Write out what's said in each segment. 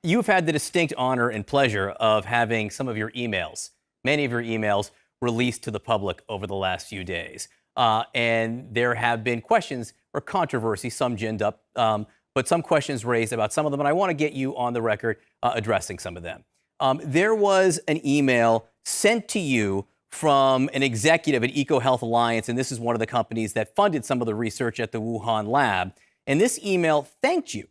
You've had the distinct honor and pleasure of having some of your emails, many of your emails, released to the public over the last few days. And there have been questions or controversy, some ginned up, but some questions raised about some of them. And I want to get you on the record addressing some of them. There was an email sent to you from an executive at EcoHealth Alliance, and this is one of the companies that funded some of the research at the Wuhan lab. And this email thanked you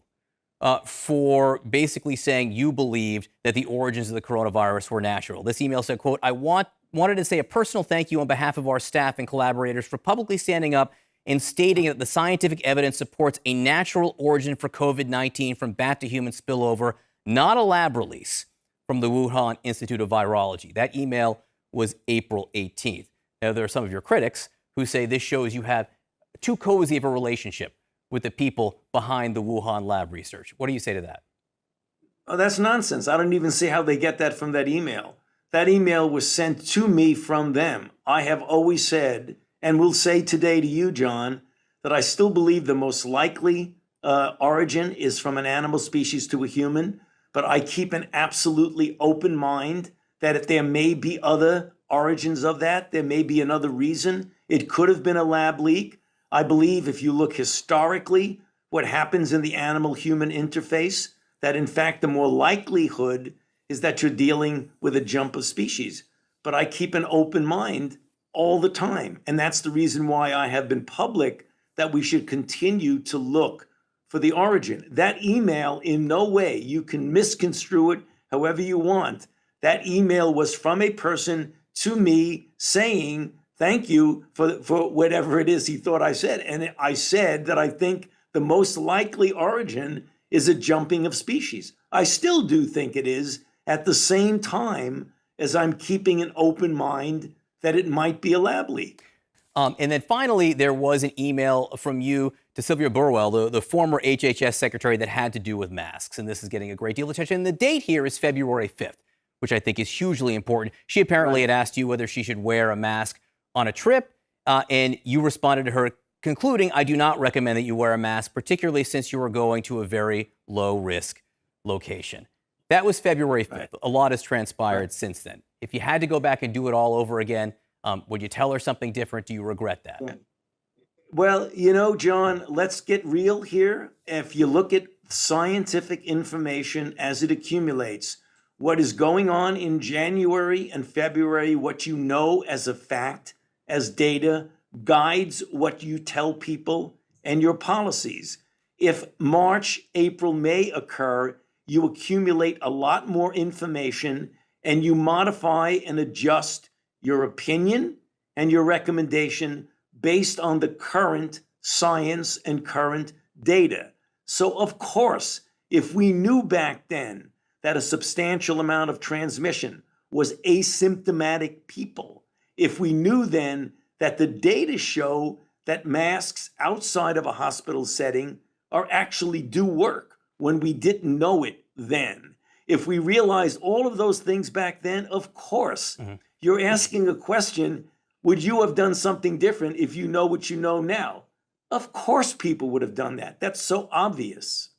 for basically saying you believed that the origins of the coronavirus were natural. This email said, quote, I wanted to say a personal thank you on behalf of our staff and collaborators for publicly standing up and stating that the scientific evidence supports a natural origin for COVID-19 from bat to human spillover, not a lab release from the Wuhan Institute of Virology. That email was April 18th. Now, there are some of your critics who say this shows you have too cozy of a relationship with the people behind the Wuhan lab research. What do you say to that? Oh, that's nonsense. I don't even see how they get that from that email. That email was sent to me from them. I have always said, and will say today to you, John, that I still believe the most likely origin is from an animal species to a human, but I keep an absolutely open mind that if there may be other origins of that, there may be another reason. It could have been a lab leak. I believe if you look historically, what happens in the animal-human interface, that in fact, the more likelihood is that you're dealing with a jump of species. But I keep an open mind all the time. And that's the reason why I have been public that we should continue to look for the origin. That email, in no way, you can misconstrue it however you want. That email was from a person to me saying, thank you for whatever it is he thought I said. And I said that I think the most likely origin is a jumping of species. I still do think it is, at the same time as I'm keeping an open mind that it might be a lab leak. And then finally, there was an email from you to Sylvia Burwell, the former HHS secretary, that had to do with masks. And this is getting a great deal of attention. And the date here is February 5th, which I think is hugely important. She apparently had asked you whether she should wear a mask on a trip, and you responded to her concluding, I do not recommend that you wear a mask, particularly since you are going to a very low-risk location. That was February 5th. Right. A lot has transpired since then. If you had to go back and do it all over again, would you tell her something different? Do you regret that? Yeah. Well, you know, John, let's get real here. If you look at scientific information as it accumulates, what is going on in January and February, what you know as a fact, as data, guides what you tell people and your policies. If March, April, May occur, you accumulate a lot more information and you modify and adjust your opinion and your recommendation based on the current science and current data. So of course, if we knew back then that a substantial amount of transmission was asymptomatic people, if we knew then that the data show that masks outside of a hospital setting are actually do work when we didn't know it then, if we realized all of those things back then, of course, you're asking a question, would you have done something different if you know what you know now? Of course people would have done that. That's so obvious.